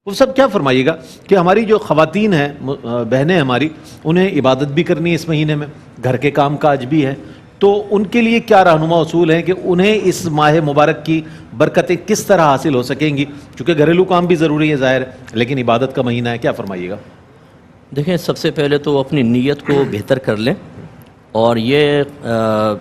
وہ سب کیا فرمائیے گا کہ ہماری جو خواتین ہیں بہنیں ہماری، انہیں عبادت بھی کرنی ہے اس مہینے میں، گھر کے کام کاج بھی ہے، تو ان کے لیے کیا رہنما اصول ہیں کہ انہیں اس ماہ مبارک کی برکتیں کس طرح حاصل ہو سکیں گی؟ چونکہ گھریلو کام بھی ضروری ہے ظاہر ہے، لیکن عبادت کا مہینہ ہے، کیا فرمائیے گا؟ دیکھیں، سب سے پہلے تو اپنی نیت کو بہتر کر لیں اور یہ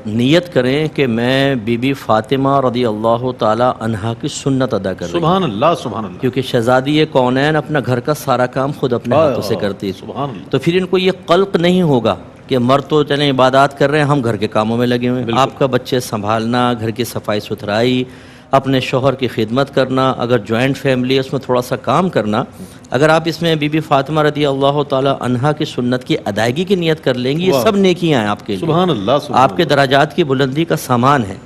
نیت کریں کہ میں بی بی فاطمہ رضی اللہ تعالی عنہا کی سنت ادا کر رہی ہوں۔ سبحان اللہ، سبحان اللہ، کیونکہ شہزادی کونین اپنا گھر کا سارا کام خود اپنے ہاتھوں سے کرتی ہے، سبحان اللہ۔ تو پھر ان کو یہ قلق نہیں ہوگا کہ مرد تو چلیں عبادات کر رہے ہیں، ہم گھر کے کاموں میں لگے ہوئے ہیں۔ آپ کا بچے سنبھالنا، گھر کی صفائی ستھرائی، اپنے شوہر کی خدمت کرنا، اگر جوائنٹ فیملی ہے اس میں تھوڑا سا کام کرنا، اگر آپ اس میں بی بی فاطمہ رضی اللہ تعالی عنہا کی سنت کی ادائیگی کی نیت کر لیں گی، یہ سب نیکیاں ہیں آپ کے لیے، سبحان اللہ، سبحان آپ کے درجات کی بلندی کا سامان ہے۔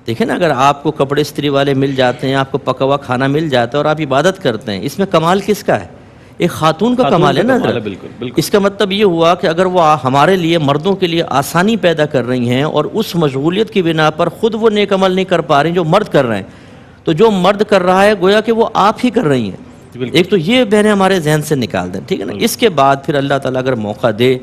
دیکھیں نا، اگر آپ کو کپڑے استری والے مل جاتے ہیں، آپ کو پکا ہوا کھانا مل جاتا ہے اور آپ عبادت کرتے ہیں، اس میں کمال کس کا ہے؟ ایک خاتون کا کمال ہے نا حضرت۔ بالکل بالکل۔ اس کا مطلب یہ ہوا کہ اگر وہ ہمارے لیے، مردوں کے لیے آسانی پیدا کر رہی ہیں اور اس مشغولیت کی بنا پر خود وہ نیک عمل نہیں کر پا رہی جو مرد کر رہے ہیں، تو جو مرد کر رہا ہے گویا کہ وہ آپ ہی کر رہی ہیں۔ ایک تو یہ بہنیں ہمارے ذہن سے نکال دیں، ٹھیک ہے نا۔ اس کے بعد پھر اللہ تعالیٰ اگر موقع دے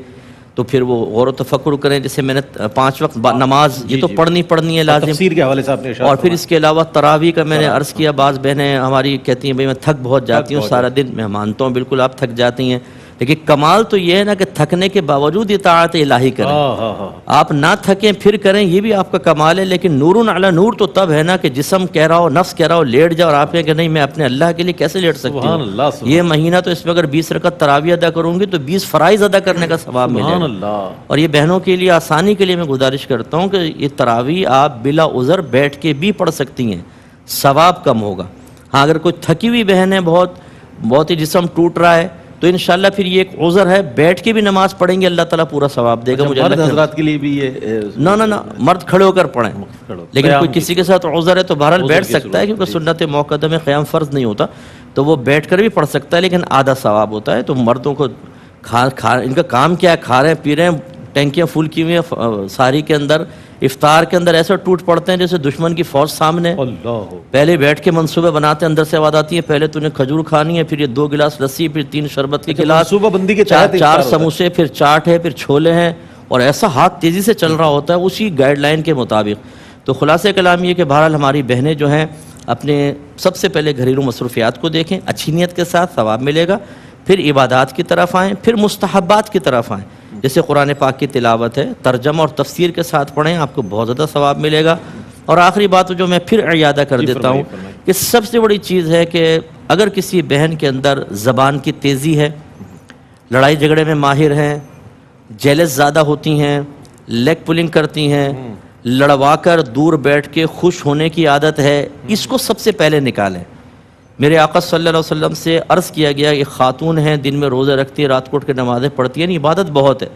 تو پھر وہ غور و تفکر کریں، جیسے میں نے 5 وقت نماز یہ تو پڑھنی ہے لازم، تفسیر کے حوالے سے آپ نے ارشاد اور پھر اس کے علاوہ تراویح کا میں نے عرض کیا، بعض بہنیں ہماری کہتی ہیں بھئی میں تھک بہت جاتی ہوں سارا دن، میں مانتا ہوں بالکل آپ تھک جاتی ہیں، لیکن کمال تو یہ ہے نا کہ تھکنے کے باوجود اطاعت الہی کریں، آپ نہ تھکیں پھر کریں، یہ بھی آپ کا کمال ہے۔ لیکن نور علی نور تو تب ہے نا کہ جسم کہہ رہا ہو، نفس کہہ رہا ہو لیٹ جاؤ، اور آپ کہیں کہ نہیں میں اپنے اللہ کے لیے کیسے لیٹ سکتی ہوں؟ یہ مہینہ تو اس میں اگر 20 رکعت تراویح ادا کروں گی تو 20 فرائض ادا کرنے کا ثواب ملے گا۔ اور یہ بہنوں کے لیے آسانی کے لیے میں گزارش کرتا ہوں کہ یہ تراویح آپ بلا عذر بیٹھ کے بھی پڑھ سکتی ہیں، ثواب کم ہوگا۔ ہاں، اگر کوئی تھکی ہوئی بہن ہے، بہت ہی جسم ٹوٹ رہا ہے، تو انشاءاللہ پھر یہ ایک عذر ہے، بیٹھ کے بھی نماز پڑھیں گے اللہ تعالیٰ پورا ثواب دے گا۔ مجھے مرد حضرات کے لیے بھی یہ نہ مرد کھڑے ہو کر پڑھیں، لیکن کوئی کسی کے ساتھ عذر ہے تو بہرحال بیٹھ سکتا ہے، کیونکہ سنت موقدہ میں قیام فرض نہیں ہوتا، تو وہ بیٹھ کر بھی پڑھ سکتا ہے، لیکن آدھا ثواب ہوتا ہے۔ تو مردوں کو ان کا کام کیا ہے؟ کھا رہے ہیں، پی رہے ہیں، ٹینکیاں فل کی ہوئی ہیں ساری کے اندر، افطار کے اندر ایسے ٹوٹ پڑتے ہیں جیسے دشمن کی فوج سامنے، پہلے بیٹھ کے منصوبے بناتے ہیں، اندر سے آواز آتی ہے پہلے تو نے کھجور کھانی ہے، پھر یہ 2 گلاس لسی، پھر 3 شربت کے گلاس، 4 سموسے، پھر چاٹ ہے، پھر چھولے ہیں، اور ایسا ہاتھ تیزی سے چل رہا ہوتا ہے اسی گائیڈ لائن کے مطابق۔ تو خلاصہ کلام یہ کہ بہرحال ہماری بہنیں جو ہیں اپنے سب سے پہلے گھریلو مصروفیات کو دیکھیں، اچھی نیت کے ساتھ ثواب ملے گا، پھر عبادات کی طرف آئیں، پھر مستحبات کی طرف آئیں، جیسے قرآن پاک کی تلاوت ہے، ترجمہ اور تفسیر کے ساتھ پڑھیں، آپ کو بہت زیادہ ثواب ملے گا۔ اور آخری بات جو میں پھر اعادہ کر دیتا ہوں کہ سب سے بڑی چیز ہے کہ اگر کسی بہن کے اندر زبان کی تیزی ہے، لڑائی جھگڑے میں ماہر ہیں، جیلس زیادہ ہوتی ہیں، لیگ پولنگ کرتی ہیں، لڑوا کر دور بیٹھ کے خوش ہونے کی عادت ہے، اس کو سب سے پہلے نکالیں۔ میرے آقا صلی اللہ علیہ وسلم سے عرض کیا گیا کہ خاتون ہیں، دن میں روزے رکھتی ہے، رات کو اٹھ کے نمازیں پڑھتی ہیں، یعنی عبادت بہت ہے،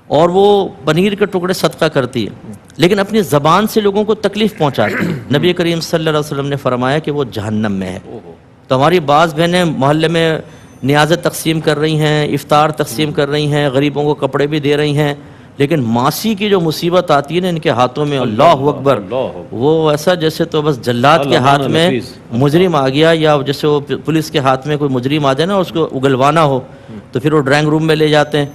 اور وہ پنیر کے ٹکڑے صدقہ کرتی ہے، لیکن اپنی زبان سے لوگوں کو تکلیف پہنچاتی ہے۔ نبی کریم صلی اللہ علیہ وسلم نے فرمایا کہ وہ جہنم میں ہے۔ تو ہماری بعض بہنیں محلے میں نیازیں تقسیم کر رہی ہیں، افطار تقسیم کر رہی ہیں، غریبوں کو کپڑے بھی دے رہی ہیں، لیکن ماسی کی جو مصیبت آتی ہے نا ان کے ہاتھوں میں، اللہ اکبر، وہ ایسا جیسے تو بس جلاد کے ہاتھ میں مجرم آ گیا، یا جیسے وہ پولیس کے ہاتھ میں کوئی مجرم آ جائے نا، اس کو اگلوانا ہو تو پھر وہ ڈرائنگ روم میں لے جاتے ہیں،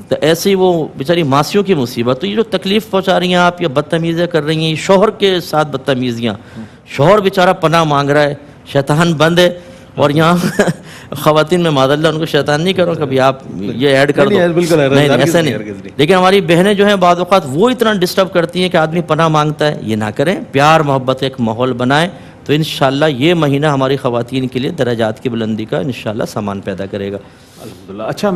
تو ایسے ہی وہ بیچاری ماسیوں کی مصیبت۔ تو یہ جو تکلیف پہنچا رہی ہیں آپ، یا بدتمیزیاں کر رہی ہیں، شوہر کے ساتھ بدتمیزیاں، شوہر بیچارہ پناہ مانگ رہا ہے، شیطان بند ہے، اور یہاں خواتین میں معاذ اللہ ان کو شیطان نہیں کرو کبھی آپ یہ ایڈ کر دو، نہیں ایسا نہیں۔ لیکن ہماری بہنیں جو ہیں بعض اوقات وہ اتنا ڈسٹرب کرتی ہیں کہ آدمی پناہ مانگتا ہے، یہ نہ کریں، پیار محبت ایک ماحول بنائیں، تو انشاءاللہ یہ مہینہ ہماری خواتین کے لیے درجات کی بلندی کا انشاءاللہ سامان پیدا کرے گا۔ اچھا،